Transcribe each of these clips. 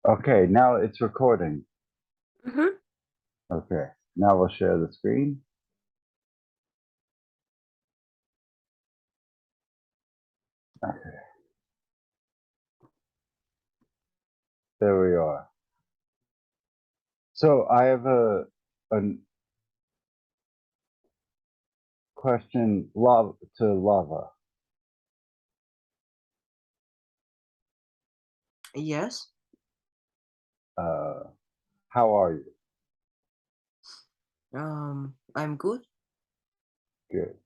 Okay, now it's recording. Mm-hmm. Okay, now we'll share the screen. Okay, there we are. So I have a question to Lava. Yes. Uh, how are you? I'm good. Good.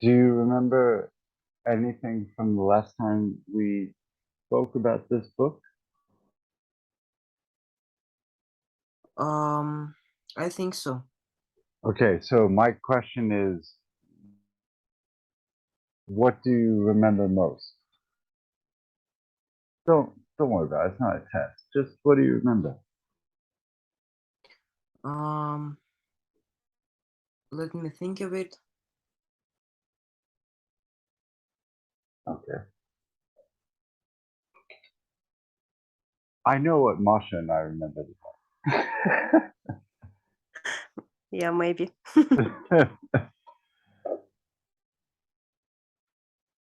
Do you remember anything from the last time we spoke about this book? Um, I think so. Okay, so my question is, what do you remember most? Don't worry about it. It's not a test. Just what do you remember? Um, Let me think of it. Okay. I know what Masha and I remember. Yeah, maybe.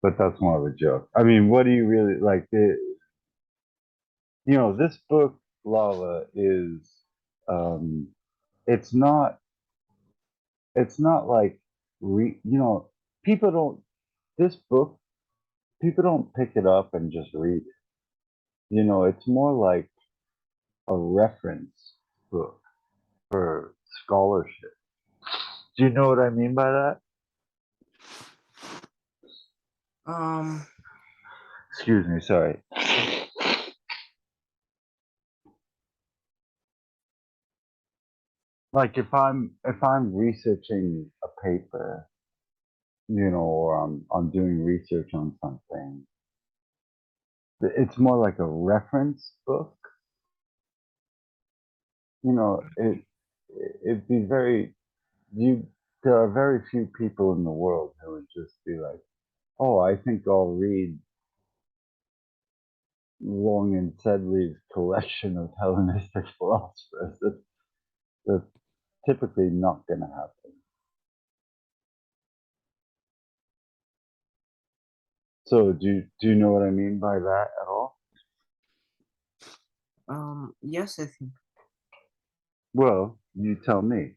But that's more of a joke. I mean, what do you really like? This book, Lala, is um, it's not it's not like people don't this book people don't pick it up and just read it. It's more like a reference book for scholarship. Do you know what I mean by that? Um, Excuse me, sorry. Like if I'm researching a paper, or I'm doing research on something, it's more like a reference book. It'd be very you. There are very few people in the world who would just be like, "Oh, I think I'll read Long and Sedley's collection of Hellenistic philosophers." That's typically not going to happen. So, do you know what I mean by that at all? yes, I think. Well, you tell me.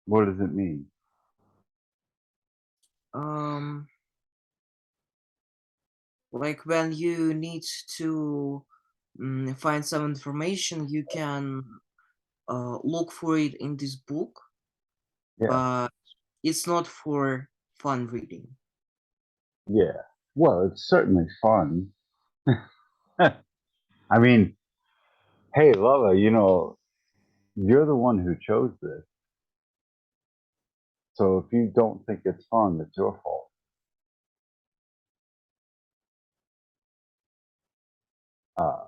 What does it mean? Um, like when you need to find some information, you can look for it in this book, Yeah, but it's not for fun reading. yeah. Well, it's certainly fun. I mean, hey, Lala, you're the one who chose this. So if you don't think it's fun, it's your fault. Uh,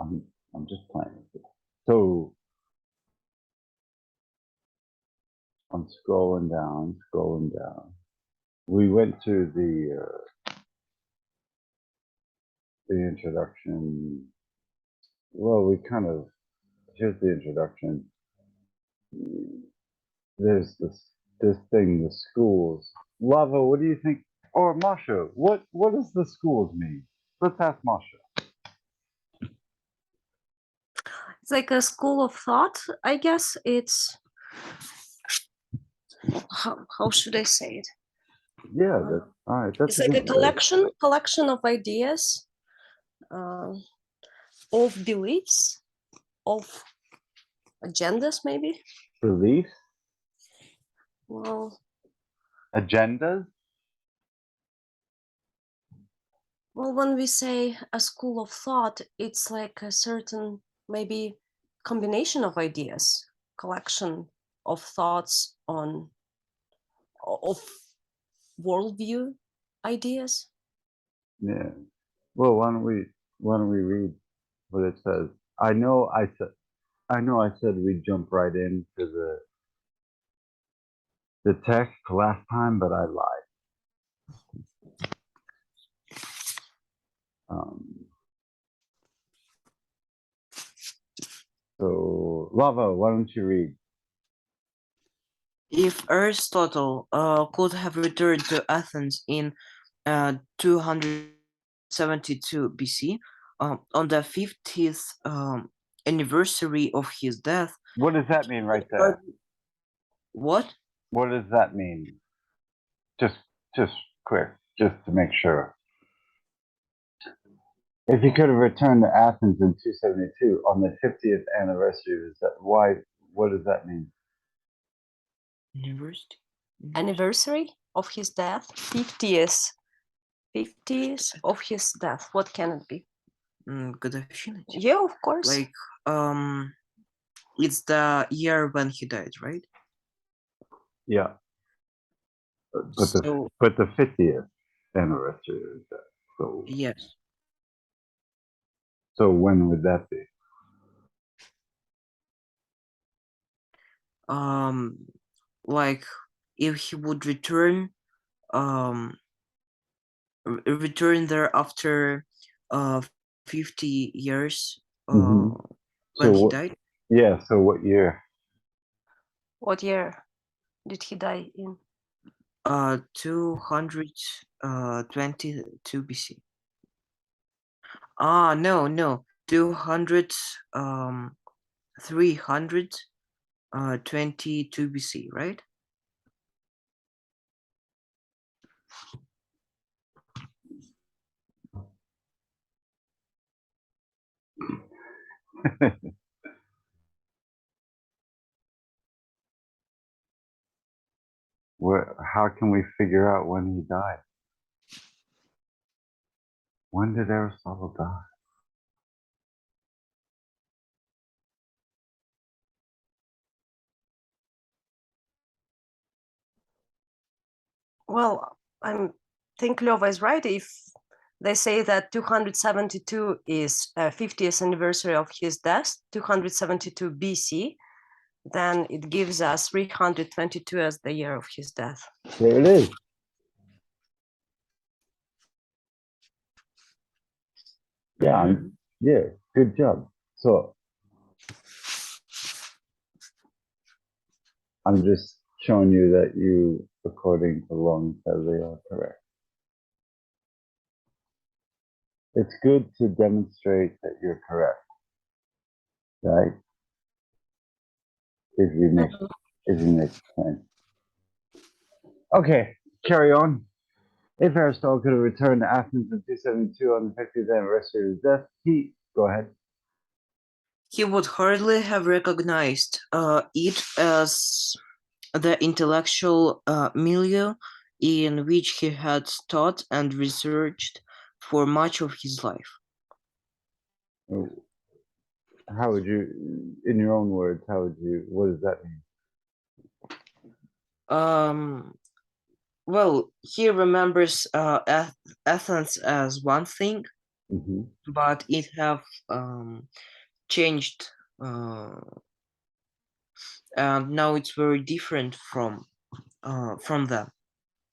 I'm I'm just playing with it. So I'm scrolling down, scrolling down. We went to the introduction. Well, we kind of here's the introduction. There's this thing, the schools. Lava, what do you think? Or Masha, what does the schools mean? Let's ask Masha. It's like a school of thought, I guess. It's how should I say it? Yeah, Uh, that's all right. That's it's a like a good way. collection of ideas, uh, of beliefs, of agendas, maybe. Beliefs, Well, agendas. when we say a school of thought, it's like a certain maybe combination of ideas, collection of thoughts on of worldview ideas. Yeah. Well, why don't we read what it says? I know I said we'd jump right into the text last time, but I lied. So, Lava, why don't you read? If Aristotle could have returned to Athens in 272 BC, on the 50th anniversary of his death. What does that mean right there? What? What does that mean? Just quick, just to make sure. If he could have returned to Athens in 272 on the 50th anniversary, is that why? What does that mean? Anniversary of his death, 50th of his death. What can it be? Годовщина? Yeah, of course. Like, it's the year when he died, right? Yeah. But So, the 50th anniversary is that. So yes. So when would that be? Like if he would return return there after 50 years when he died. Yeah, so what year? What year did he die in? 222 BC. No, 322 BC, right? How can we figure out when he died? When did Aristotle die? Well, I think Lova is right. If they say that 272 is 50th anniversary of his death, 272 BC, then it gives us 322 as the year of his death. There it is. Yeah, yeah, good job. So I'm just showing you that you, according to Long Sedley, are correct. It's good to demonstrate that you're correct, right? If you make sense. Okay, carry on. If Aristotle could have returned to Athens in 272 on the 50th anniversary of his death, go ahead. He would hardly have recognized it as the intellectual milieu in which he had taught and researched for much of his life. How would you, in your own words, what does that mean? Well, he remembers Athens as one thing, but it have changed, and now it's very different from them.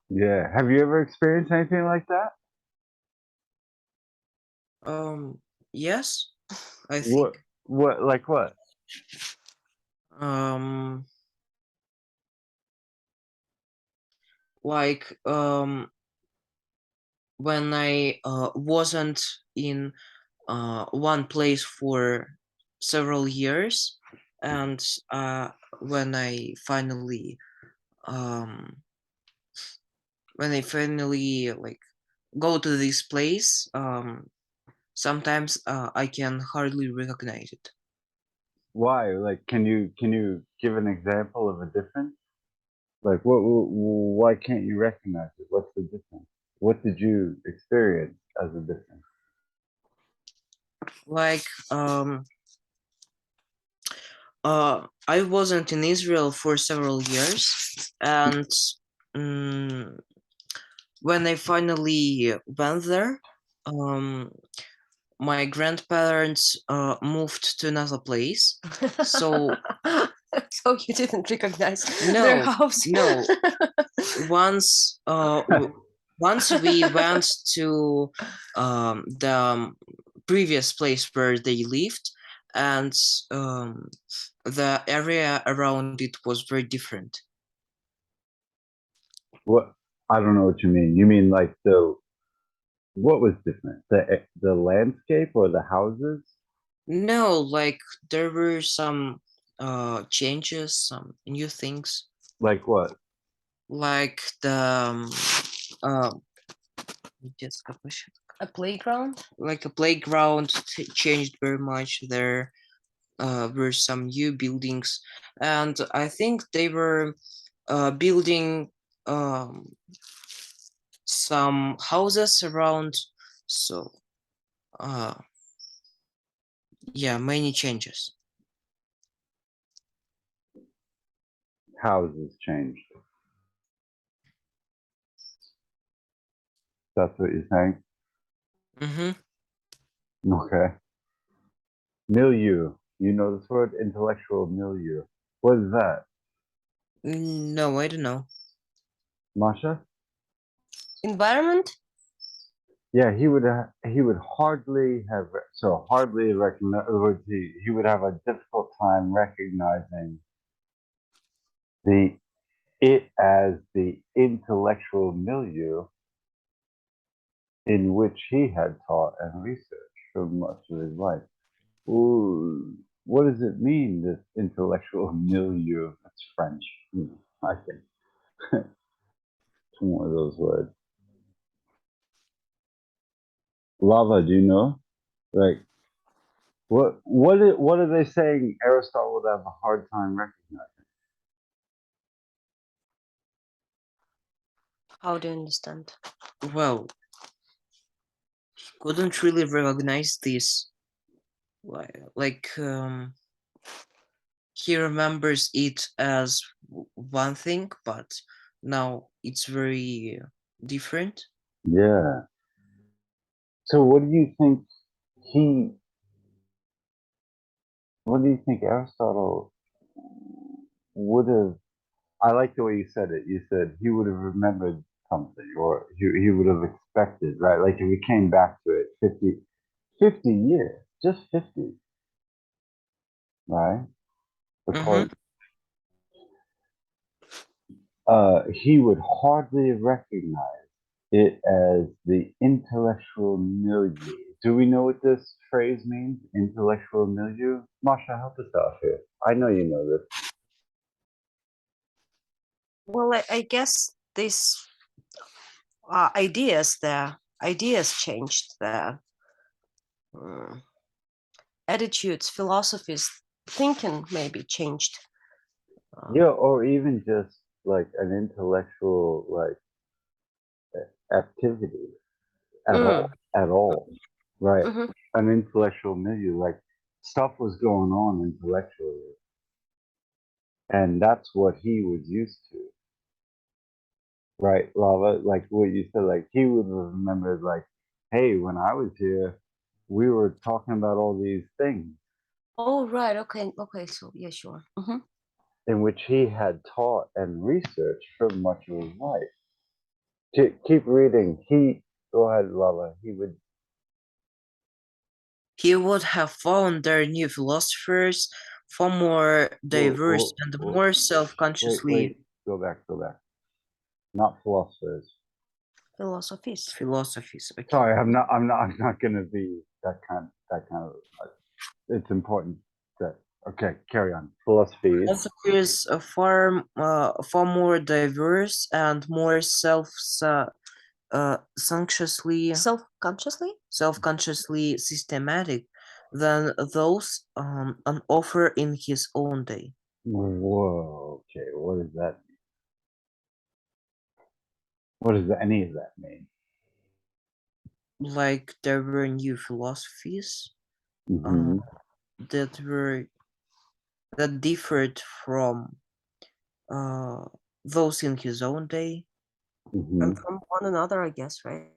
Yeah. Have you ever experienced anything like that? Yes, I think. What? Like what? Like when I wasn't in one place for several years, and when I finally like go to this place, sometimes I can hardly recognize it. Why? Like, can you give an example of a difference? Like, why can't you recognize it? What's the difference? What did you experience as a difference? Like, I wasn't in Israel for several years, and when I finally went there, my grandparents moved to another place, so so you didn't recognize their house. No. Once once we went to the previous place where they lived, and the area around it was very different. What? I don't know what you mean. You mean like what was different? The landscape or the houses? No, like there were some changes, some new things, Like what? like the детская площадка. A playground? Like a playground changed very much. There were some new buildings, and I think they were building some houses around. So yeah, many changes. Houses changed. That's what you're saying? Mm-hmm. Okay. Milieu. You know this word? Intellectual milieu. What is that? No, I don't know. Masha? Environment? Yeah, he would hardly have hardly recognize. In other words, he would have a difficult time recognizing it as the intellectual milieu in which he had taught and researched for much of his life. Ooh, what does it mean, this intellectual milieu? That's French, I think. It's one of those words. Lava, do you know? Like, what are they saying Aristotle would have a hard time recognizing? How do you understand? Well, couldn't really recognize this. Like he remembers it as one thing, but now it's very different. Yeah. So he what do you think Aristotle would have? I like the way you said it. You said he would have remembered something, or he would have expected, right? Like if we came back to it 50 years, just 50, right? Mm-hmm. Because he would hardly recognize it as the intellectual milieu. Do we know what this phrase means? Intellectual milieu? Masha, help us out here. I know you know this. Well, I guess these ideas changed, the attitudes, philosophies, thinking maybe changed. Yeah, or even just like an intellectual activity at all, right? Mhm. An intellectual milieu, like stuff was going on intellectually, and that's what he was used to, right? Lava, like what you said, like he would have remembered, like, hey, when I was here, we were talking about all these things Oh, right. Okay. So yeah, sure. in which he had taught and researched for much of his life. Keep reading. Go ahead, Lava. He would have found their new philosophers far more diverse and more self-consciously Go back. Not philosophers. Philosophies. philosophies. Okay. Sorry, I'm not going to be that kind of. It's important that. Okay, carry on. Philosophies. Philosophers are far more diverse and more Self-consciously? self-consciously systematic than those on offer in his own day. Whoa. Okay, what does that mean? What does any of that mean? Like there were new philosophies Mm-hmm. that differed from those in his own day. Mm-hmm. And from one another, I guess, right?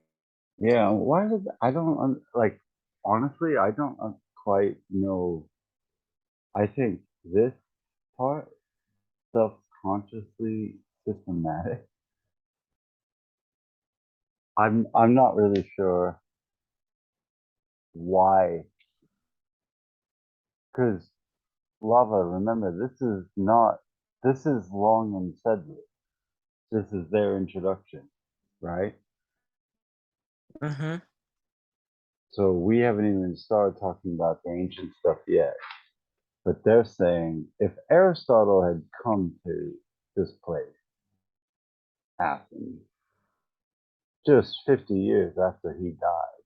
Yeah. Why did I don't like? Honestly, I don't quite know. I think this part, self-consciously systematic, I'm not really sure why, because Lava, remember, this is Long and Sedley. This is their introduction, right? Mm-hmm. So we haven't even started talking about the ancient stuff yet. But they're saying if Aristotle had come to this place, Athens, just 50 years after he died,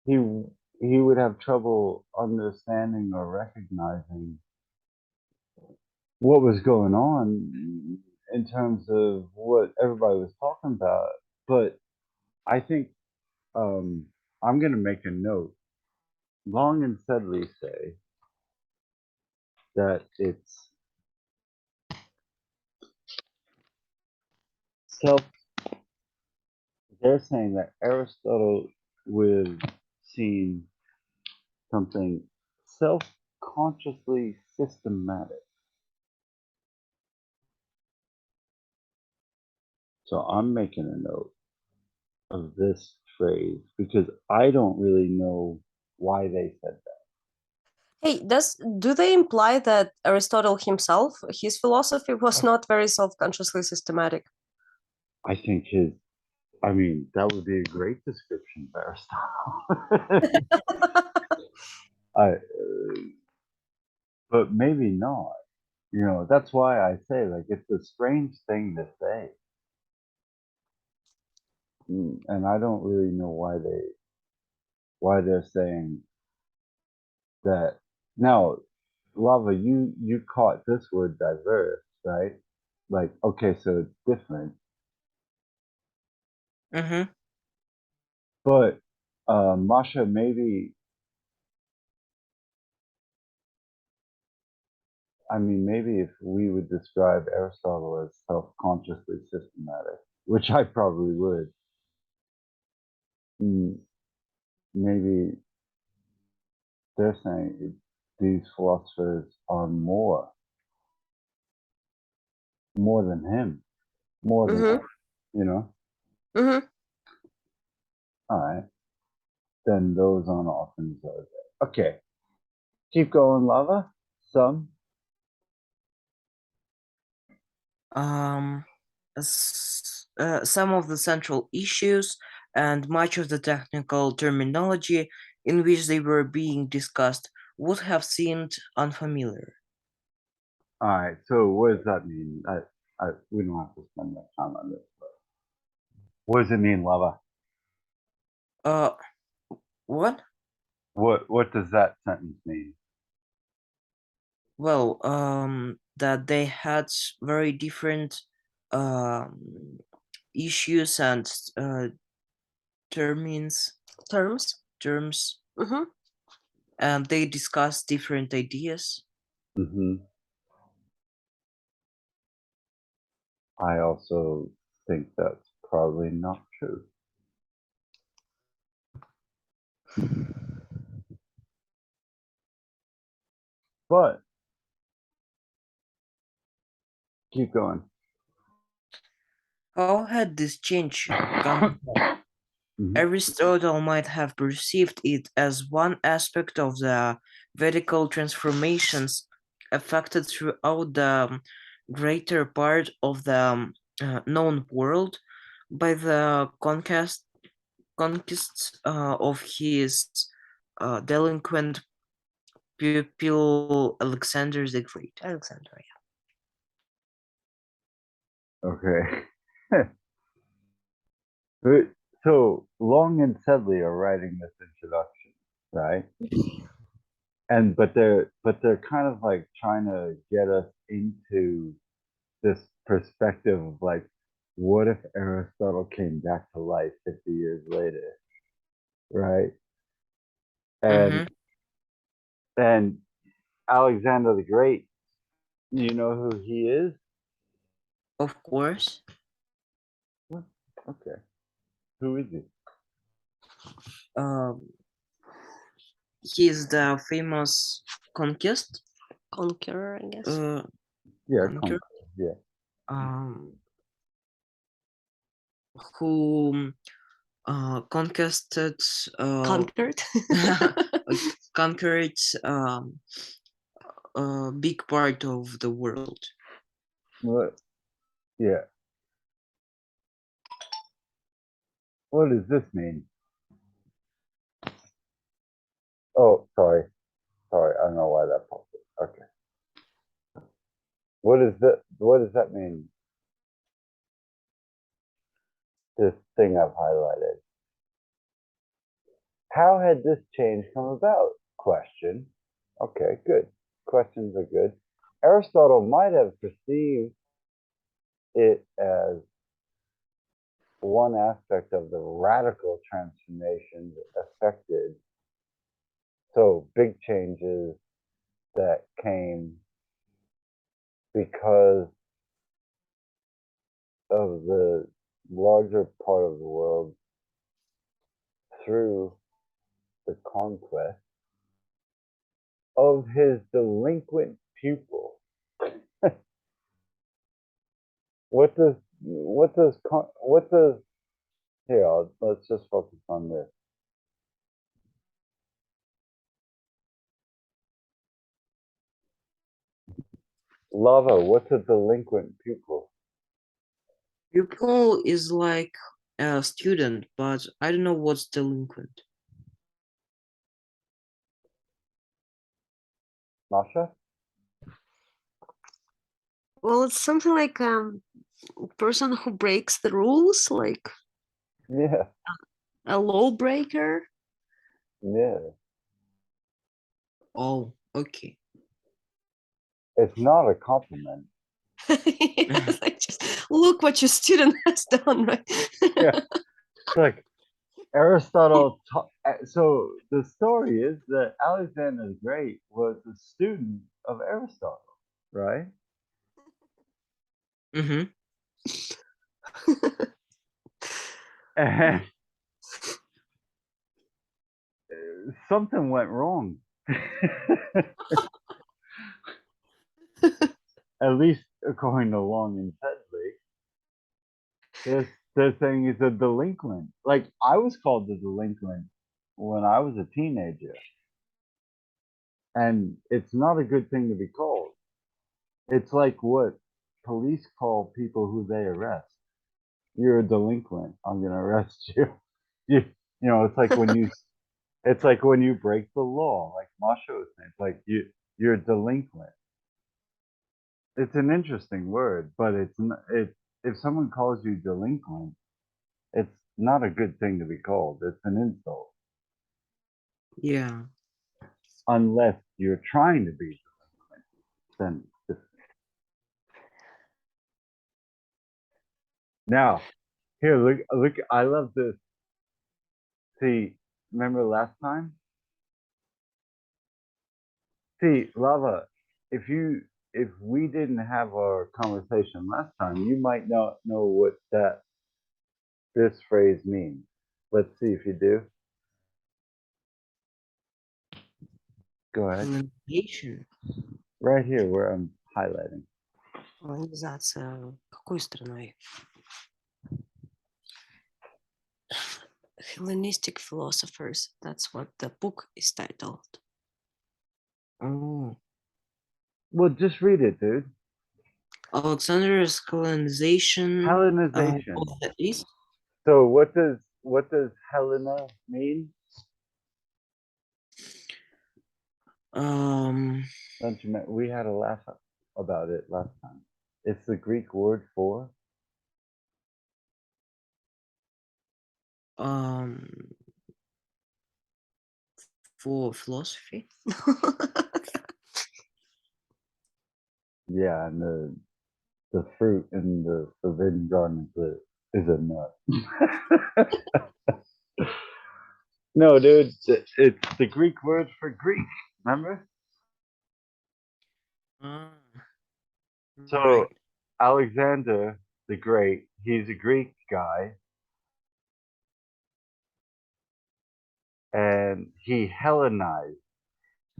he would have trouble understanding or recognizing what was going on in terms of what everybody was talking about. But I think I'm going to make a note. Long and Sedley say that it's self. They're saying that Aristotle would have seen something self-consciously systematic. So I'm making a note of this phrase because I don't really know why they said that. Hey, do they imply that Aristotle himself, his philosophy was not very self-consciously systematic? I think that would be a great description of Aristotle. But maybe not. That's why I say, like, it's a strange thing to say. And I don't really know why they're saying that. Now, Lava, you caught this word diverse, right? Like, okay, so it's different. Mm-hmm. But Masha, maybe if we would describe Aristotle as self-consciously systematic, which I probably would, maybe they're saying these philosophers are more than him, more than Mm-hmm. you know. Mm-hmm. All right, then those on offense are there. Okay, keep going, Lava. Some. Um, some of the central issues and much of the technical terminology in which they were being discussed would have seemed unfamiliar. All right. So what does that mean? We don't have to spend much time on this. But what does it mean, Lava? Uh, what? What does that sentence mean? Well, that they had very different um, issues and terms, Terms. Mm-hmm. and they discussed different ideas. Mm-hmm. I also think that's probably not true. But keep going. How had this change come? Mhm. Aristotle might have perceived it as one aspect of the vertical transformations affected throughout the greater part of the known world by the conquests of his delinquent pupil Alexander the Great. Alexander, Okay. So Long and Sedley are writing this introduction, right? But they're kind of like trying to get us into this perspective of like, what if Aristotle came back to life 50 years later, right? Mm-hmm. And Alexander the Great, you know who he is? Of course. What? Okay. Who is he? Um, he is the famous conquest. conqueror, I guess. Yeah, Conqueror. Yeah. Um, who conquered Conquered. conquered a big part of the world. What? Yeah. What does this mean? Oh, sorry. Sorry, I don't know why that popped up. Okay. What does that mean? This thing I've highlighted. How had this change come about? Question. Okay, good. Questions are good. Aristotle might have perceived it as one aspect of the radical transformations affected. So big changes that came because of the larger part of the world through the conquest of his delinquent pupil. what does here, let's just focus on this. Lava, what's a delinquent pupil? Pupil is like a student, but I don't know what's delinquent. Masha? Well, it's something like person who breaks the rules, like Yeah, a lawbreaker. yeah. Oh, okay. It's not a compliment. Yes, I just look what your student has done, right? Yeah. Like Aristotle so the story is that Alexander the Great was a student of Aristotle, right? Mm-hmm. And something went wrong. At least according to Long and Sedley. They're saying he's a delinquent. Like I was called a delinquent when I was a teenager. And it's not a good thing to be called. It's like what police call people who they arrest. You're a delinquent. I'm gonna arrest you. You know, it's like when you break the law, like Masha was saying, it's like you're a delinquent. It's an interesting word, but if someone calls you delinquent, it's not a good thing to be called. It's an insult. Yeah. Unless you're trying to be delinquent, then now here, look, I love this. See, remember last time? See, Lava, if we didn't have our conversation last time, you might not know what this phrase means. Let's see if you do. Go ahead. Pronunciation. Right here where I'm highlighting. Колонизация какой страной? Hellenistic Philosophers. That's what the book is titled. Oh. Well, just read it, dude. Alexander's colonization Hellenization. of the East. So what does Helena mean? Don't you remember? We had a laugh about it last time. It's the Greek word for for philosophy. yeah, and the fruit in the forbidden garden is a nut. No, dude, it's the Greek word for Greek. Remember? So Right. Alexander the Great, he's a Greek guy, and he Hellenized.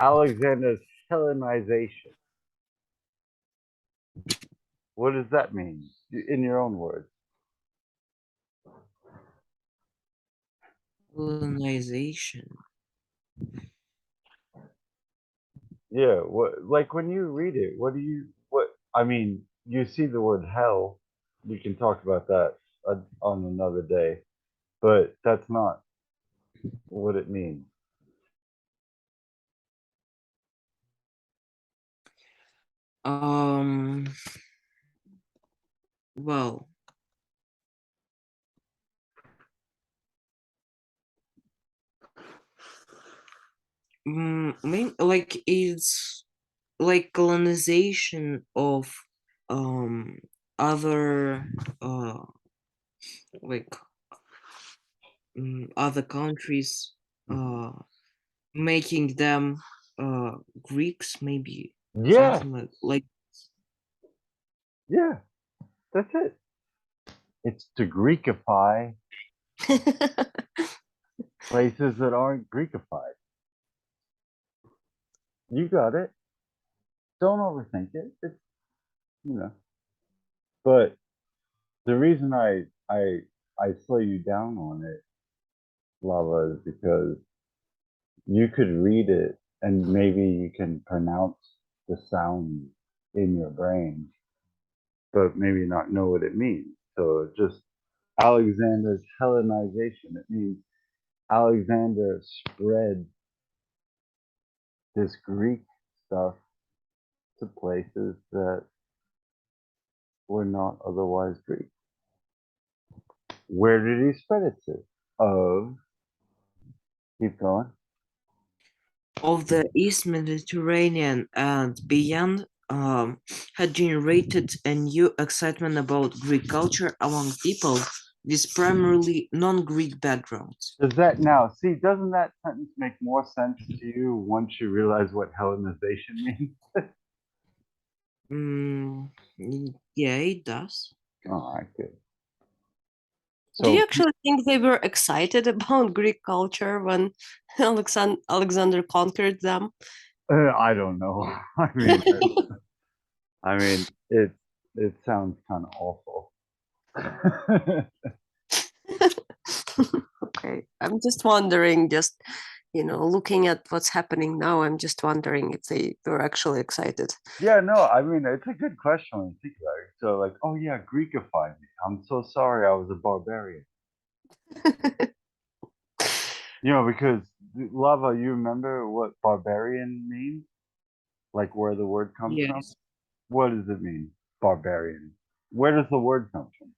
Alexander's Hellenization. What does that mean in your own words? Colonization. Yeah, what like when you read it, what I mean, you see the word hell. We can talk about that on another day, but that's not what it means. Um. Well. Like it's like colonization of other like other countries, uh making them Greeks, maybe Yeah, something like yeah, that's it. It's to Greekify places that aren't Greekified. You got it. Don't overthink it. It's you know. But the reason I slow you down on it, Lava, is because you could read it and maybe you can pronounce the sound in your brain, but maybe not know what it means. So just Alexander's Hellenization. It means Alexander spread this Greek stuff to places that were not otherwise Greek. Where did he spread it to? Of keep going. of the East Mediterranean and beyond, had generated a new excitement about Greek culture among people with primarily non-Greek backgrounds. Does that now see? Doesn't that sentence make more sense to you once you realize what Hellenization means? Yeah, it does. All right, good. Do you So actually think they were excited about Greek culture when Alexander conquered them? I don't know. I mean, it sounds kind of awful. Okay, I'm just wondering, looking at what's happening now, I'm just wondering if they were actually excited. Yeah, no, I mean, it's a good question when you think about it. So, like, oh yeah, Greekify me. I'm so sorry, I was a barbarian. Because Lava, you remember what barbarian means? Like where the word comes from? Yes. What does it mean, barbarian? Where does the word come from?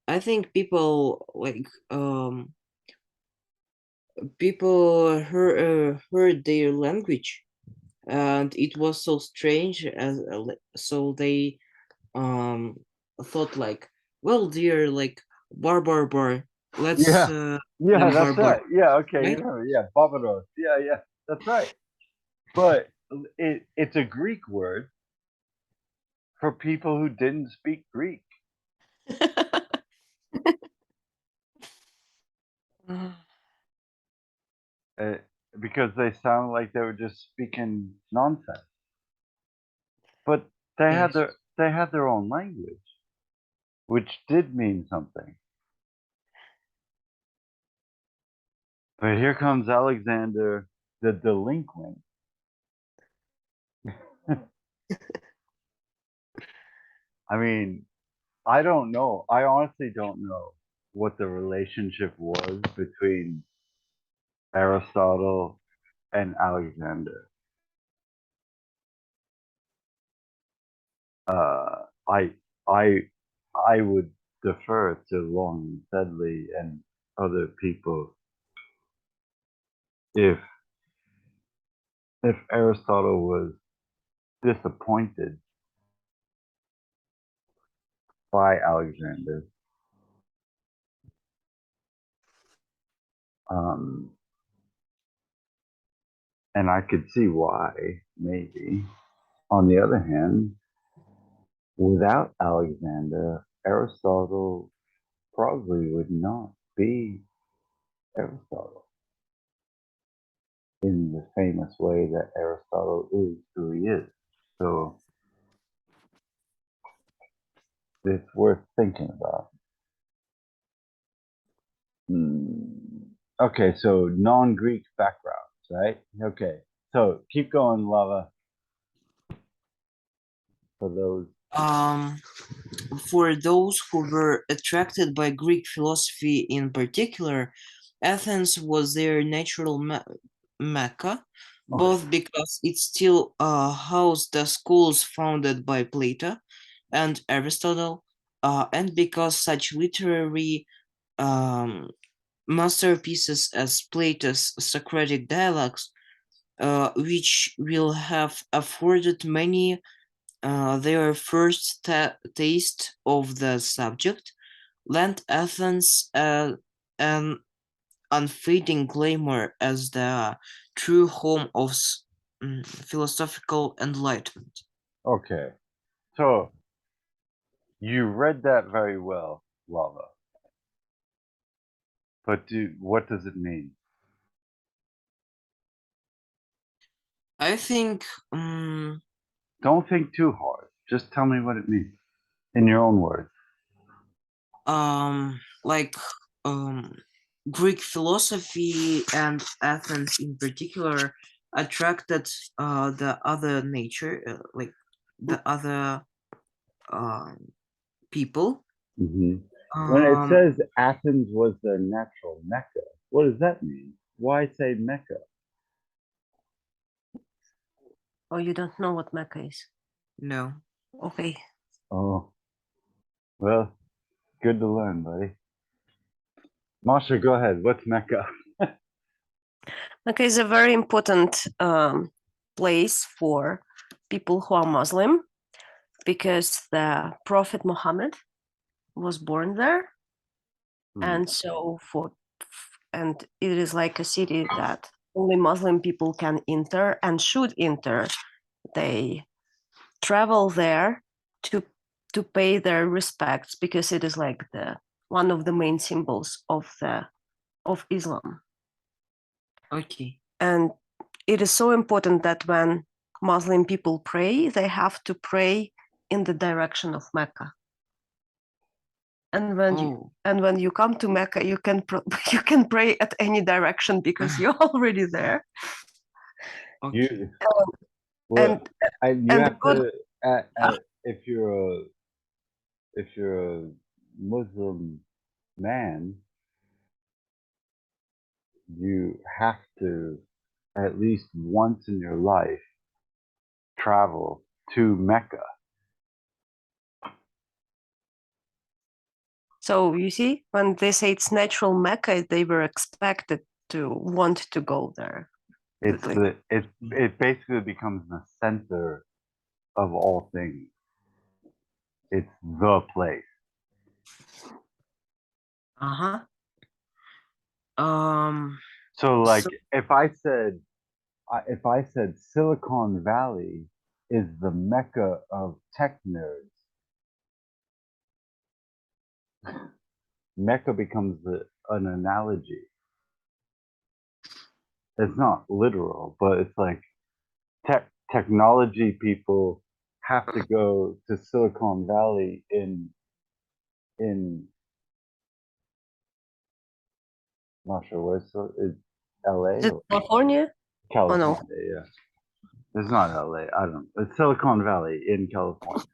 I think people heard their language, and it was so strange, as so they um thought like, well, they're like bar, let's Yeah, yeah, them that's barbar, right. Yeah, okay, right? yeah, Barbados. Yeah, yeah, that's right. But it's a Greek word for people who didn't speak Greek uh, because they sound like they were just speaking nonsense. But Yes. they had their own language, which did mean something. But here comes Alexander the delinquent. I mean, I don't know. I honestly don't know what the relationship was between Aristotle and Alexander. Uh, I I I would defer to Long and Sedley and other people if Aristotle was disappointed by Alexander. Um, and I could see why, maybe. On the other hand, without Alexander, Aristotle probably would not be Aristotle in the famous way that Aristotle is who he is. So it's worth thinking about. Okay, so non-Greek backgrounds, right? Okay, so keep going, Lava. For those. For those who were attracted by Greek philosophy in particular, Athens was their natural Mecca, both because it still housed the schools founded by Plato and Aristotle, and because such literary masterpieces as Plato's Socratic dialogues, which will have afforded many their first taste of the subject, lent Athens an unfading glamour as the true home of philosophical enlightenment. Okay, so you read that very well, Lava. But what does it mean? I think Don't think too hard. Just tell me what it means in your own words. like Greek philosophy and Athens in particular attracted the other nature, like the other people. When it says Athens was the natural Mecca, what does that mean? Why say Mecca? Oh, you don't know what Mecca is? No. Okay. Oh, well, good to learn, buddy. Masha, go ahead. What's Mecca? Mecca is a very important place for people who are Muslim because the Prophet Muhammad was born there, and so and it is like a city that only Muslim people can enter and should enter. They travel there to pay their respects because it is like the one of the main symbols of Islam. Okay. And it is so important that when Muslim people pray, they have to pray in the direction of Mecca. And when you come to Mecca, you can you can pray at any direction because you're already there. Okay. And if you're a Muslim man, you have to at least once in your life travel to Mecca. So you see, when they say it's natural Mecca, they were expected to want to go there. It basically becomes the center of all things. It's the place. So like if I said Silicon Valley is the Mecca of tech nerds, Mecca becomes an analogy. It's not literal, but it's like technology people have to go to Silicon Valley in not sure where is LA? Is it California? California, Oh, no. yeah. It's not LA. I don't know. It's Silicon Valley in California.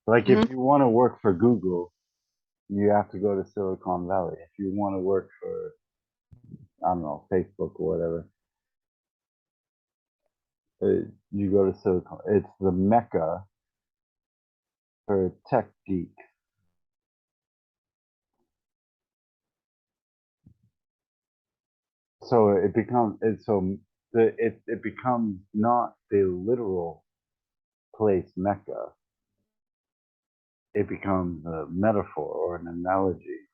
Like if you want to work for Google, you have to go to Silicon Valley. If you want to work for, I don't know, Facebook or whatever, you go to Silicon. It's the Mecca for tech geeks. So it becomes it becomes not the literal place Mecca. It becomes a metaphor or an analogy.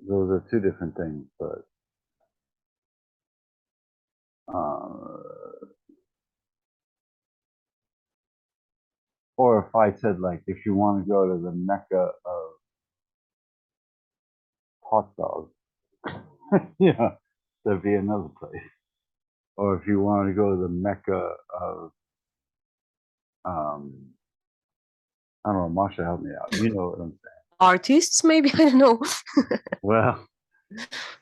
Those are two different things, but or if I said like if you want to go to the Mecca of hot dogs, yeah, there'd be another place. Or if you want to go to the Mecca of I don't know, Masha, help me out. You know what I'm saying. Artists, maybe? I don't know. Well,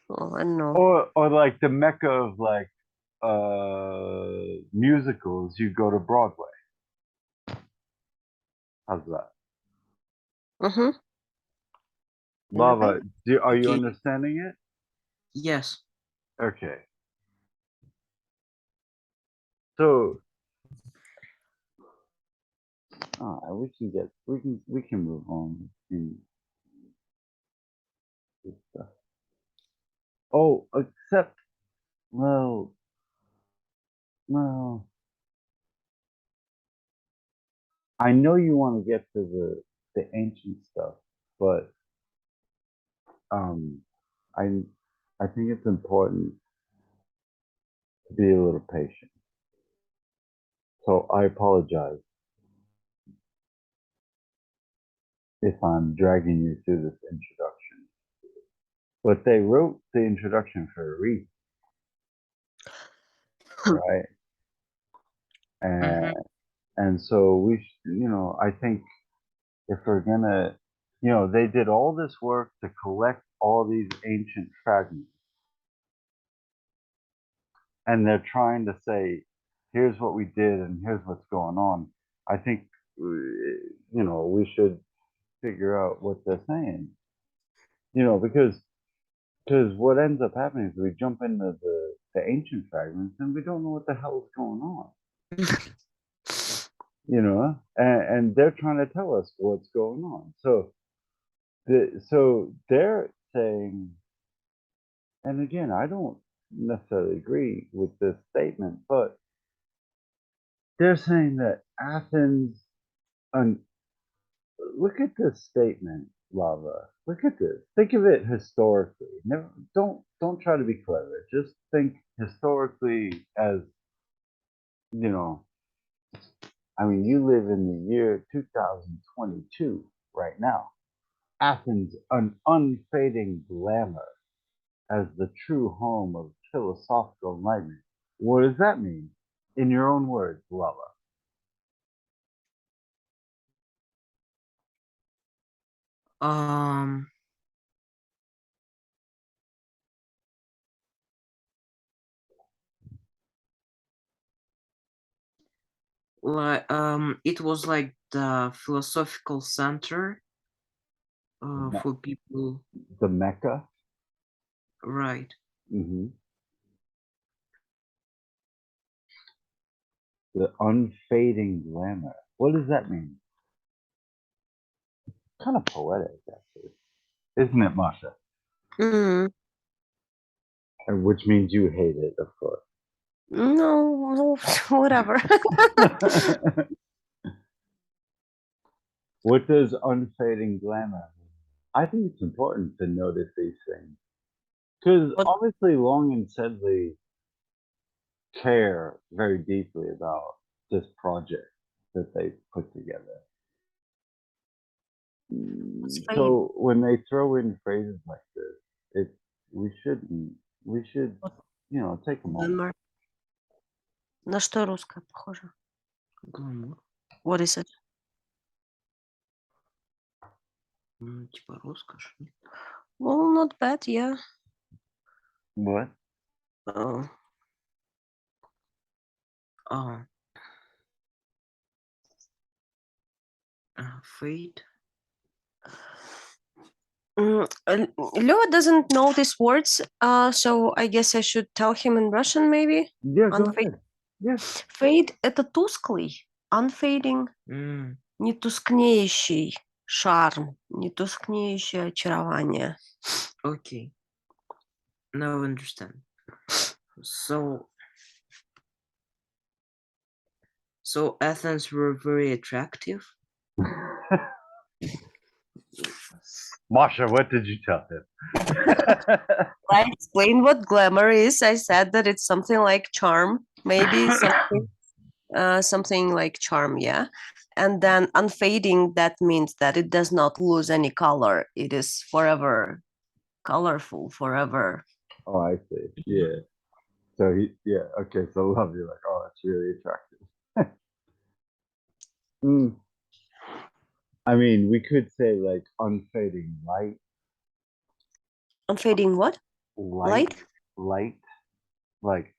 Oh, I don't know. Or like the mecca of like musicals, you go to Broadway. How's that? Mm-hmm. Lava, are you Okay. understanding it? Yes. Okay. So we can move on in this stuff. Oh, except well I know you want to get to the ancient stuff, but um I I think it's important to be a little patient. So I apologize if I'm dragging you through this introduction. But they wrote the introduction for a reason, right? And Mhm. and so I think if we're gonna, they did all this work to collect all these ancient fragments, and they're trying to say, here's what we did and here's what's going on. I think, we should figure out what they're saying, because what ends up happening is we jump into the ancient fragments and we don't know what the hell is going on, and they're trying to tell us what's going on. So they're saying, and again, I don't necessarily agree with this statement, but they're saying that Athens, and look at this statement, Lava. Look at this. Think of it historically. Never, don't try to be clever. Just think historically as, you know, I mean, you live in the year 2022 right now. Athens, an unfading glamour as the true home of philosophical enlightenment. What does that mean? In your own words, Lava. Um, it was like the philosophical center The, for people, the Mecca. right? Mm-hmm. The unfading glamour. What does that mean? Kind of poetic, actually. Isn't it, Masha? Mm. And which means you hate it, of course. No, whatever. What does unfading glamour mean? I think it's important to notice these things. Because What? obviously Long and Sedley care very deeply about this project that they put together. What's fade? So when they throw in phrases like this, it we shouldn't we should, What? take a moment. Glamour. На что русское похоже? Гламур. What is it? Типа роскошь. Нет? Well, not bad, yeah. What? Uh, А, fade. Leo doesn't know these words, so I guess I should tell him in Russian, maybe. Yeah, go Unfade. ahead. Yeah. Fade — это тусклый, unfading, М, не тускнеющий шарм, не тускнеющее очарование. Okay, now I understand. So Athens were very attractive. Masha, what did you tell him? I explained what glamour is. I said that it's something like charm, maybe something like charm, yeah. And then unfading, that means that it does not lose any color. It is forever colorful, forever. Oh, I see. Yeah. So okay. So love, you're like, oh, that's really attractive. Mm. I mean, we could say like unfading light. Unfading what? Light, light, like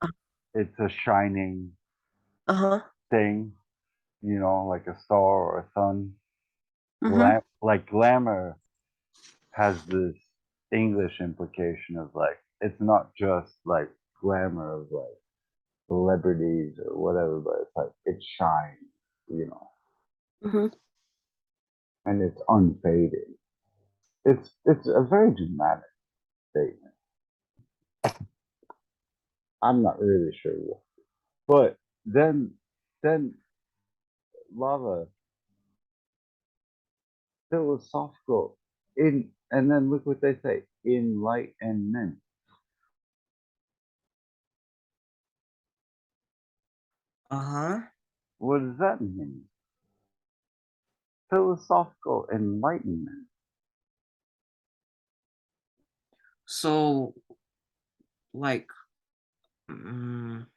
it's a shining Uh-huh. thing, you know, like a star or a sun. Mhm. Like glamour has this English implication of like it's not just like glamour of like celebrities or whatever, but it's like it shines, you know, Mhm. and it's unfading. It's a very dramatic statement. I'm not really sure what, but then lava philosophical in, and then look what they say, enlightenment. Uh-huh. What does that mean? Philosophical enlightenment. So, like, mm,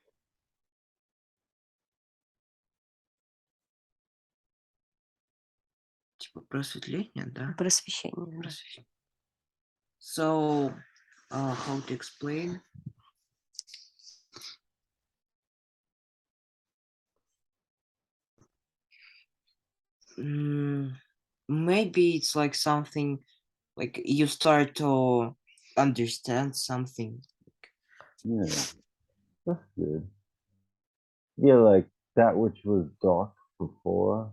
типа просветление, да? Просвещение. Да. Просвещение. So, how to explain? Maybe it's like something like you start to understand something. Yeah, that's good. Yeah, like that which was dark before,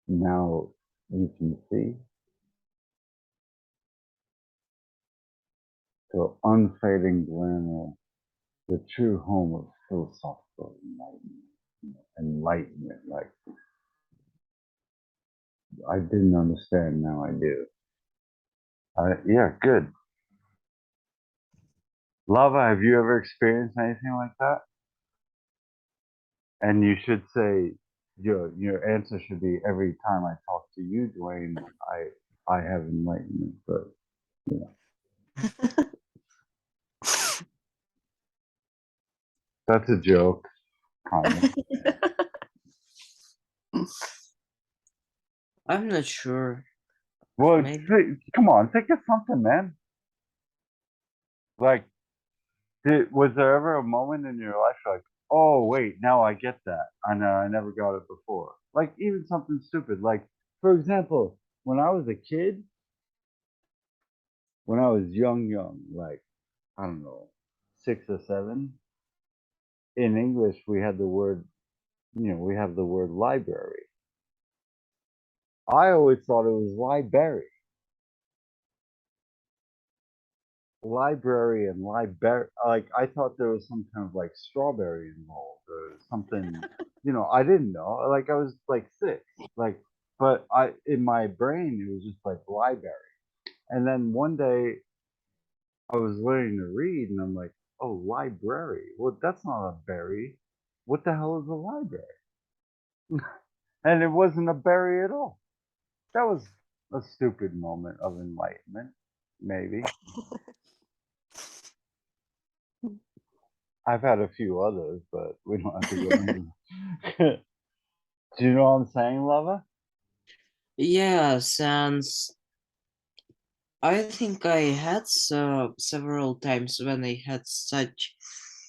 now you can see. So unfading glamour, the true home of philosophical enlightenment. Enlightenment, like I didn't understand, now I do. Yeah, good. Lava, have you ever experienced anything like that? And you should say your answer should be every time I talk to you, Dwayne, I have enlightenment, but you know. That's a joke, kind of. I'm not sure. Well, Maybe. come on, think of something, man. Like, was there ever a moment in your life like, oh wait, now I get that. I know I never got it before. Like even something stupid. Like, for example, when I was a kid, when I was young, like I don't know, 6 or 7, in English we had the word, we have the word library. I always thought it was library. Library and library, like I thought there was some kind of like strawberry involved or something. I didn't know. Like I was like 6, like, but I in my brain it was just like library. And then one day I was learning to read, and I'm like, oh, library. Well, that's not a berry. What the hell is a library? And it wasn't a berry at all. That was a stupid moment of enlightenment, maybe. I've had a few others, but we don't have to go into. Do you know what I'm saying, Lava? Yes, and I think I had several times when I had such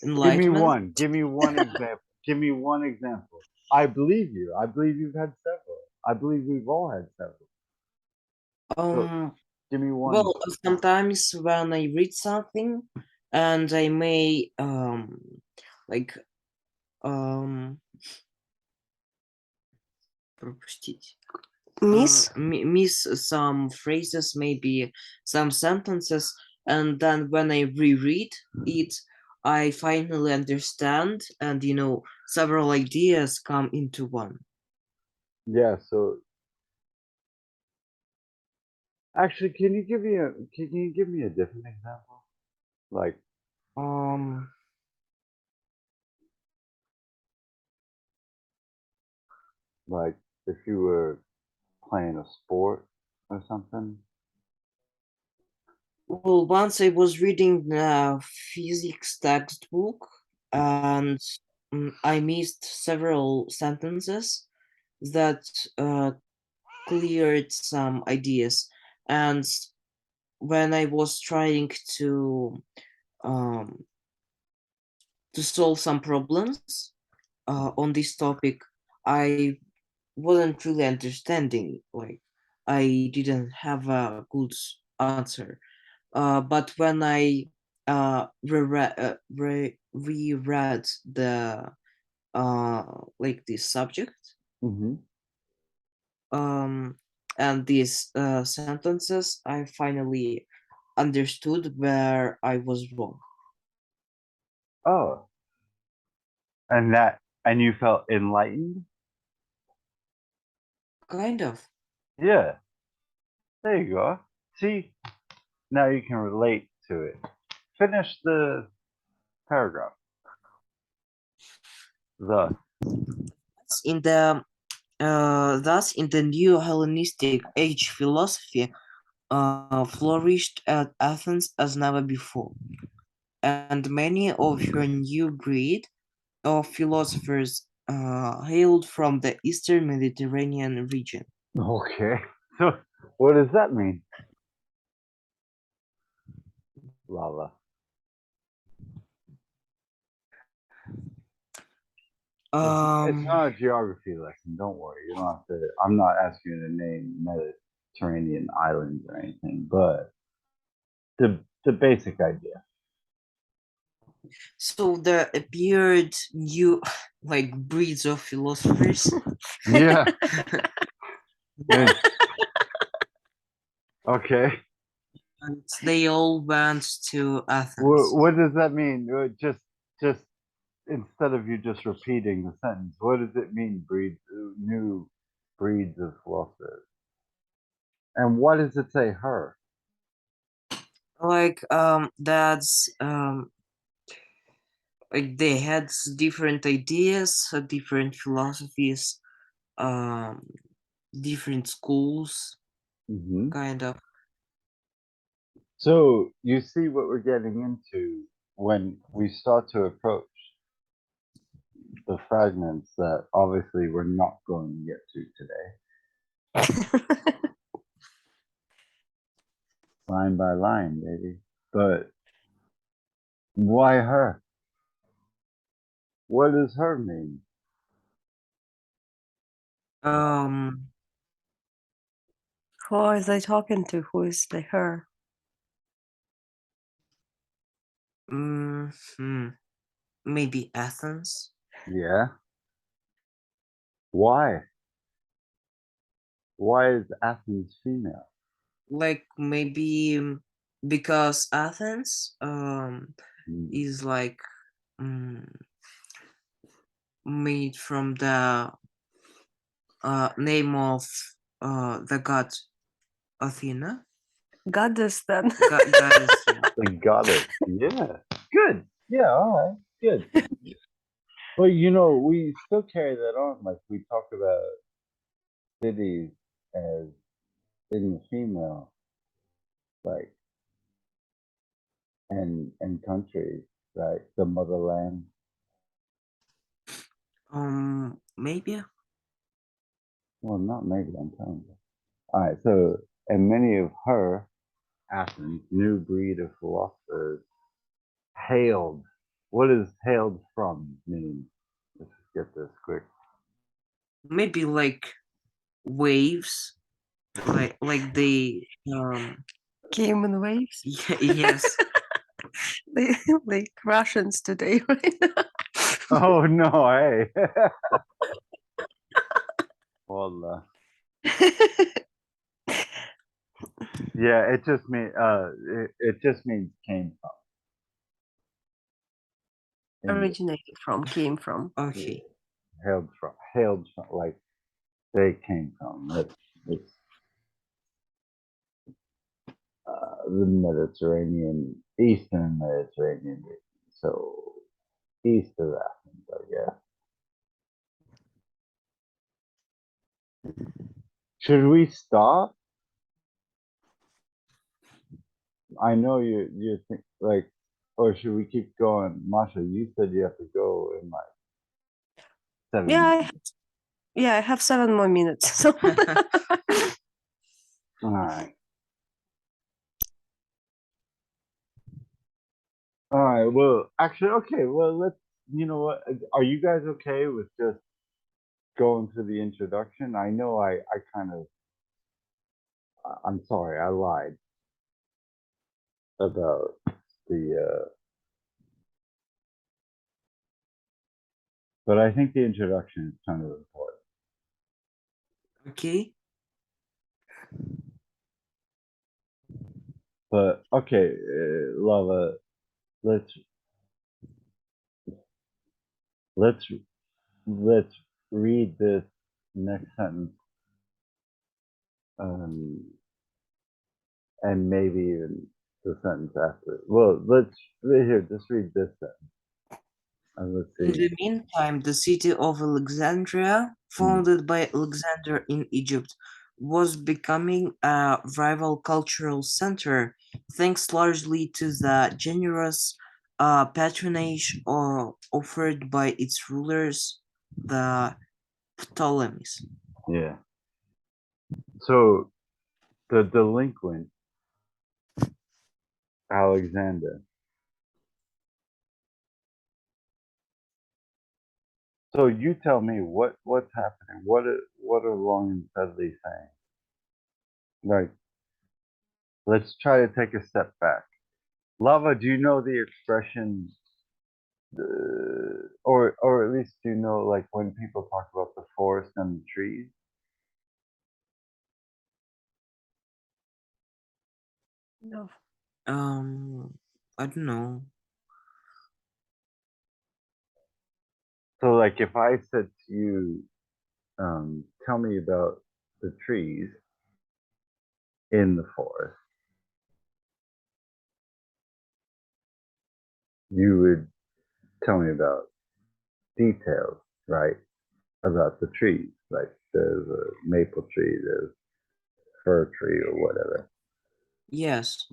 Give me enlightenment. one. Give me one example. Give me one example. I believe you. I believe you've had several. I believe we've all had several. So give me one. Well, sometimes when I read something and I may like пропустить. Miss? Miss some phrases, maybe some sentences, and then when I reread it, I finally understand, and several ideas come into one. Yeah. So actually, can you give me a different example? Um, Like if you were playing a sport or something. well, once I was reading a physics textbook, and I missed several sentences that cleared some ideas. And when I was trying to solve some problems on this topic, I wasn't really understanding. Like, I didn't have a good answer. But when I reread the like this subject Mm-hmm. and these sentences, I finally understood where I was wrong. Oh, and you felt enlightened? Kind of. Yeah. There you go. See, now you can relate to it. Finish the paragraph. Thus. Thus, in the new Hellenistic age, philosophy flourished at Athens as never before, and many of her new breed of philosophers hailed from the Eastern Mediterranean region. Okay. So, what does that mean? Lava. It's not a geography lesson. Don't worry. You don't have to. I'm not asking you to name Mediterranean islands or anything, but the basic idea. So there appeared new like breeds of philosophers. Yeah. Okay. And they all went to Athens. What does that mean? Just instead of you just repeating the sentence, what does it mean? New breeds of philosophers. And what does it say? Her. Like that's like they had different ideas, different philosophies, um, different schools, Mm-hmm. kind of. So you see what we're getting into when we start to approach the fragments that obviously we're not going to get to today, line by line, baby. But why her? What does her mean? Who are they talking to? Who is the her? Maybe Athens. Yeah. Why? Why is Athens female? Like maybe because Athens is like made from the name of the god Athena. Goddess then. Goddess, yeah. The goddess. Yeah. Good. Yeah, all right. Good. But we still carry that on. Like we talk about cities as being female, like and countries, right? The motherland. Maybe. Well, not maybe, I'm telling you. All right, so and many of her, Athens, new breed of philosophers, hailed. What does hailed from mean? Let's just get this quick. Maybe like waves, like they Came in waves. yes. They like Russians today, right? Oh no, hey. Well, yeah, it just means came from. Originated from, came from. Okay. Hailed from, like they came from. It's the Mediterranean, Eastern Mediterranean region. So east of Athens, I guess. Should we stop? I know you think like, or should we keep going? Masha, you said you have to go in like 7 minutes. I have 7 more minutes. So All right. All right. Well, actually, okay. Well, let's. You know what? Are you guys okay with just going through the introduction? I know I kind of. I'm sorry. I lied about the. But I think the introduction is kind of important. Okay. But okay, Lava. Let's let's let's read this next sentence, um, and maybe even the sentence after. Well, let's here. Just read this sentence, and let's In see. the meantime, the city of Alexandria, founded by Alexander in Egypt, was becoming a rival cultural center, thanks largely to the generous patronage offered by its rulers, the Ptolemies. Yeah. So the delinquent Alexander. So you tell me what's happening. What are Long and Sedley saying? Like, let's try to take a step back. Lava, do you know the expression, or at least do you know like when people talk about the forest and the trees? No. I don't know. So like if I said to you, tell me about the trees in the forest, you would tell me about details, right? About the trees. Like there's a maple tree, there's a fir tree or whatever. Yes.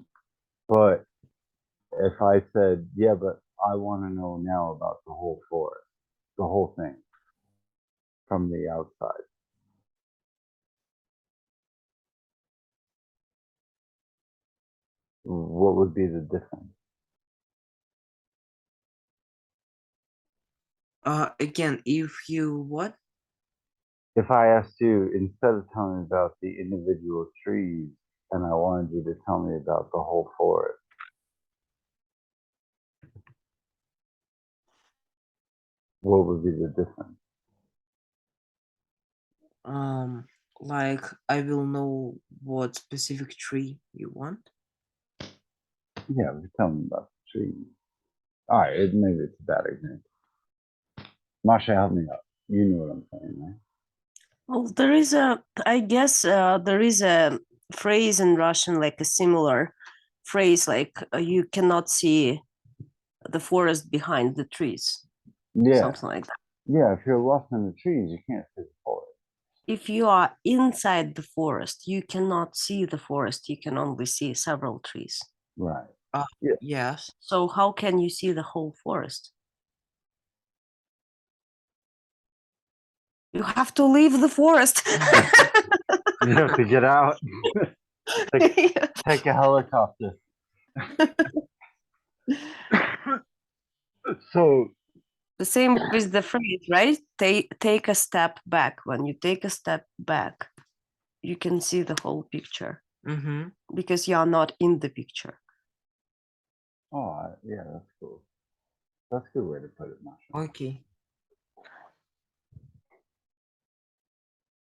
But if I said, yeah, but I want to know now about the whole forest, the whole thing from the outside, what would be the difference? Again, if you what? If I asked you, instead of telling me about the individual trees, and I wanted you to tell me about the whole forest, what would be the difference? Um, like I will know what specific tree you want. Yeah, tell me about the trees. All right, maybe it's a bad example. Masha, help me out. You know what I'm saying, right? Well, I guess there is a phrase in Russian, like a similar phrase, like you cannot see the forest behind the trees, Yeah, something like that. yeah. If you're lost in the trees, you can't see the forest. If you are inside the forest, you cannot see the forest. You can only see several trees. Right. Uh, Yeah. yes. So how can you see the whole forest? You have to leave the forest. You have to get out. Take a helicopter. So The same with the phrase, right? Take a step back. When you take a step back, you can see the whole picture Mm-hmm. because you are not in the picture. oh yeah, that's cool. That's a good way to put it, Masha. Okay.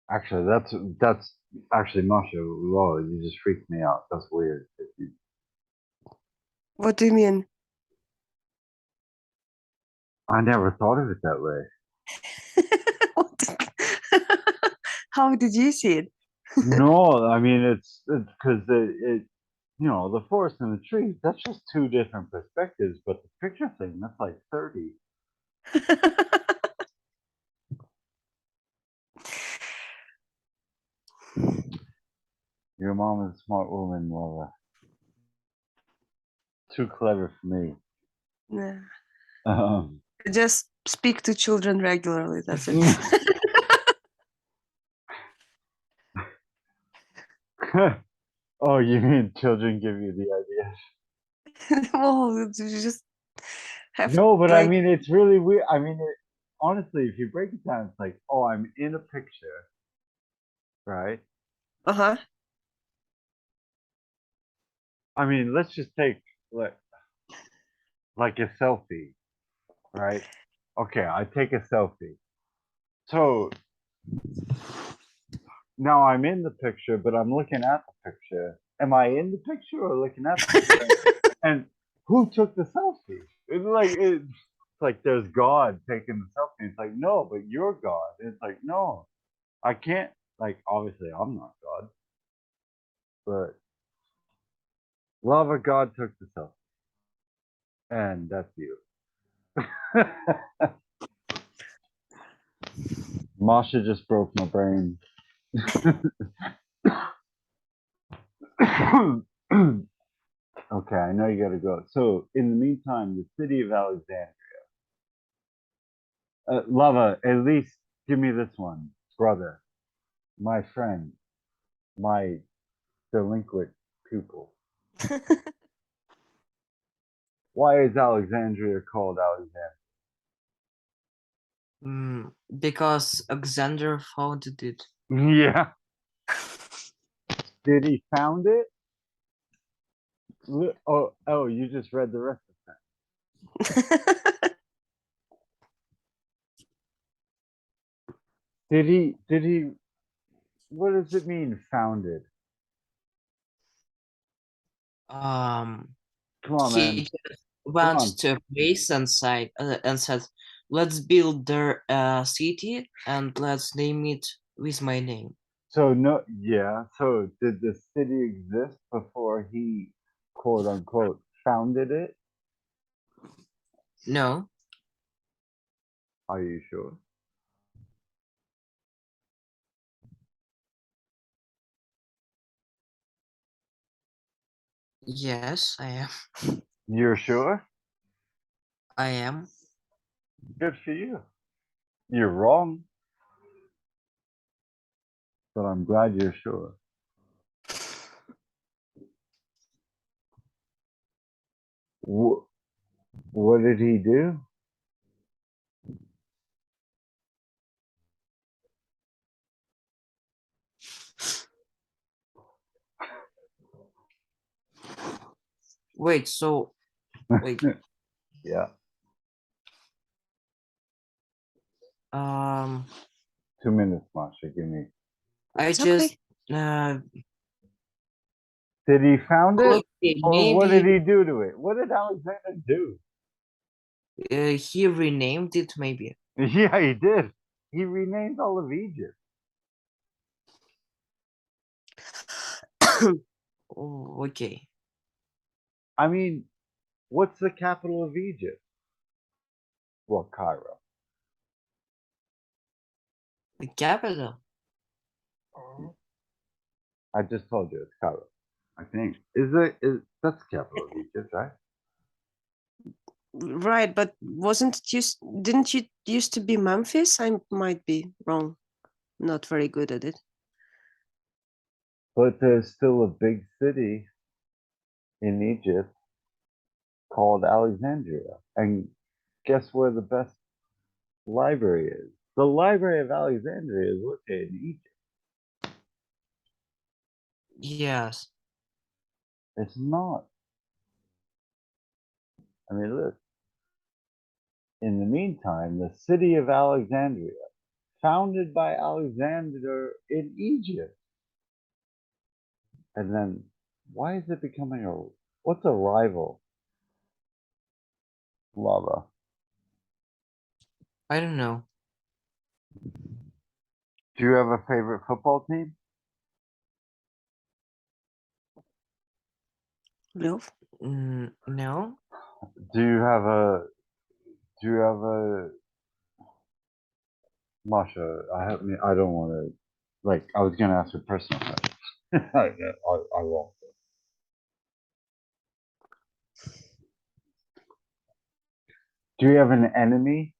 Actually, that's actually Masha. Whoa, you just freaked me out. That's weird. What do you mean? I never thought of it that way. How did you see it? No, I mean it's because it the forest and the trees. That's just two different perspectives. But the picture thing, that's like 30. Your mom is a smart woman, Laura. Too clever for me. Nah. Um, Just speak to children regularly. That's it. oh, you mean children give you the ideas? Well, it's just have No, but I like mean, it's really weird. I mean, honestly, if you break it down, it's like, oh, I'm in a picture, right? uh-huh. I mean, let's just take like a selfie, right? Okay, I take a selfie. So now I'm in the picture, but I'm looking at the picture. Am I in the picture or looking at the picture? And who took the selfie? It's like there's God taking the selfie. It's like, no, but you're God. It's like, no, I can't. Like, obviously, I'm not God, but love of God took the selfie, and that's you. Masha just broke my brain. Okay, I know you got to go. So, in the meantime, the city of Alexandria. Lava, at least give me this one, brother, my friend, my delinquent pupil. Why is Alexandria called Alexandria? Because Alexander founded it. Yeah. Did he found it? Oh, you just read the rest of that. Did he, what does it mean, founded? Um, Come on, he man. just Come went on. to a place and said, "Let's build their city and let's name it with my name." So, no, yeah. So, did the city exist before he, quote unquote, founded it? No. Are you sure? Yes, I am. You're sure? I am. Good for you. You're wrong, but I'm glad you're sure. What did he do? Wait. So wait. Yeah. Um, 2 minutes, Masha. Give me. I It's okay. just uh Did he found it, okay, or what did maybe he do to it? What did Alexander do? he renamed it. Maybe. Yeah, he did. He renamed all of Egypt. Oh, okay. I mean, what's the capital of Egypt? Well, Cairo. The capital. I just told you it's Cairo. I think that's the capital of Egypt, right? Right, but wasn't it didn't you used to be Memphis? I might be wrong. Not very good at it. But there's still a big city in Egypt called Alexandria, and guess where the best library is? The Library of Alexandria is located in Egypt. Yes. It's not. I mean, look. In the meantime, the city of Alexandria, founded by Alexander in Egypt. And then, why is it becoming what's a rival? Lava. I don't know. Do you have a favorite football team? Love? No. Do you have a, Masha, I don't want to, like, I was going to ask a personal question. I won't. Do you have an enemy?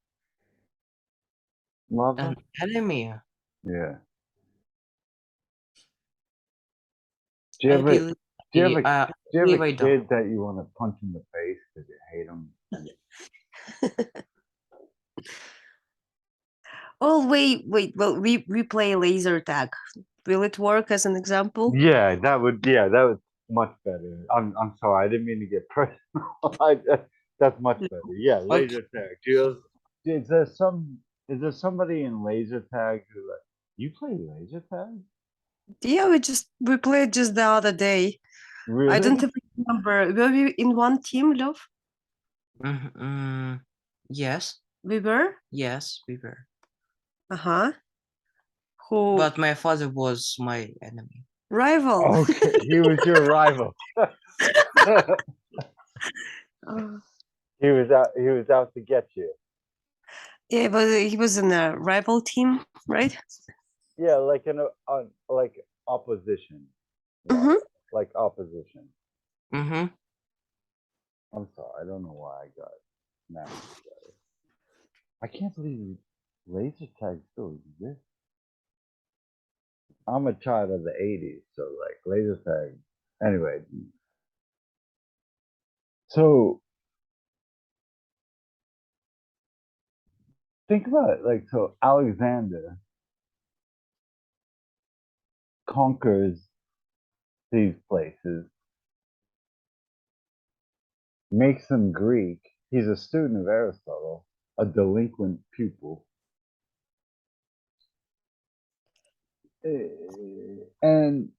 Lava? An enemy. Yeah. Do you I have a, believe. do you have a, I do you have believe a I don't. kid that you want to punch in the face because you hate him? Oh, wait. Well, we play laser tag. Will it work as an example? Yeah, that was much better. I'm sorry, I didn't mean to get personal. That's much better. Yeah, laser tag. Is there somebody in laser tag who like you play laser tag? Yeah, we played just the other day. I don't Really? even remember. Were we in one team, Love? Yes, We were? yes, we were. Uh-huh. Who? But my father was my enemy. Rival. Okay, he was your rival. He was out to get you. Yeah, but he was in a rival team, right? Yeah, like like opposition. Mhm. Like opposition. Mm-hmm. I'm sorry, I don't know why I got mad at it. I can't believe laser tag still exists. I'm a child of the '80s, so like laser tag. Anyway, so think about it. Like, so Alexander conquers these places, makes them Greek. He's a student of Aristotle, a delinquent pupil. And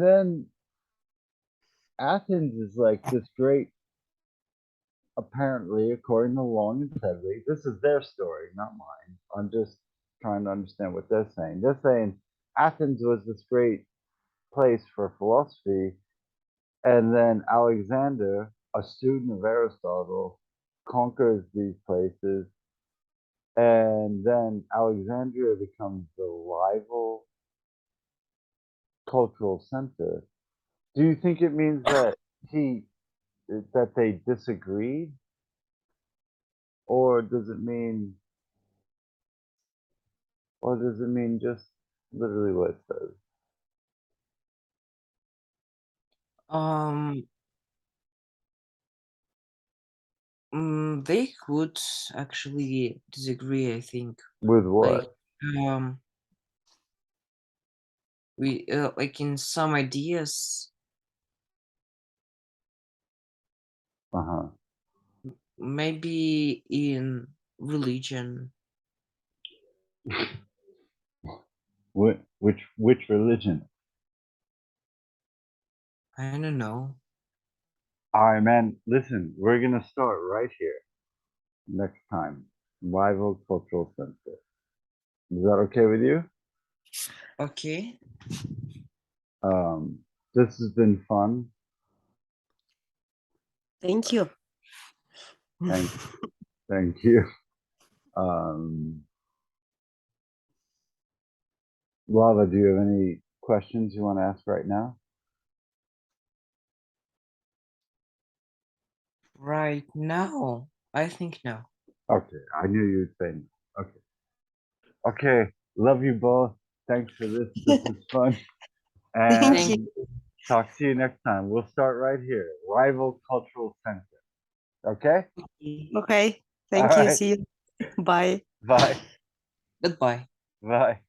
then Athens is like this great, apparently, according to Long and Sedley, this is their story, not mine. I'm just trying to understand what they're saying. They're saying Athens was this great place for philosophy, and then Alexander, a student of Aristotle, conquers these places, and then Alexandria becomes the rival cultural center. Do you think it means that they disagreed, or does it mean just literally what it says? They could actually disagree, I think. With Like, what? we like in some ideas, Uh-huh. maybe in religion. Which religion? I don't know. All right, man. Listen, we're gonna start right here next time. Rival cultural center. Is that okay with you? Okay. Um, this has been fun. Thank you. Thank you. Um, Lava, do you have any questions you want to ask right now? Right now, I think no. Okay, I knew you'd say no. Okay. Okay, love you both. Thanks for this. This was fun. Thank Thank And talk to you next time. We'll start right here. Rival Cultural Center. Okay? you. Okay. All Thank you. right. See you. Bye. Bye. Goodbye. Bye.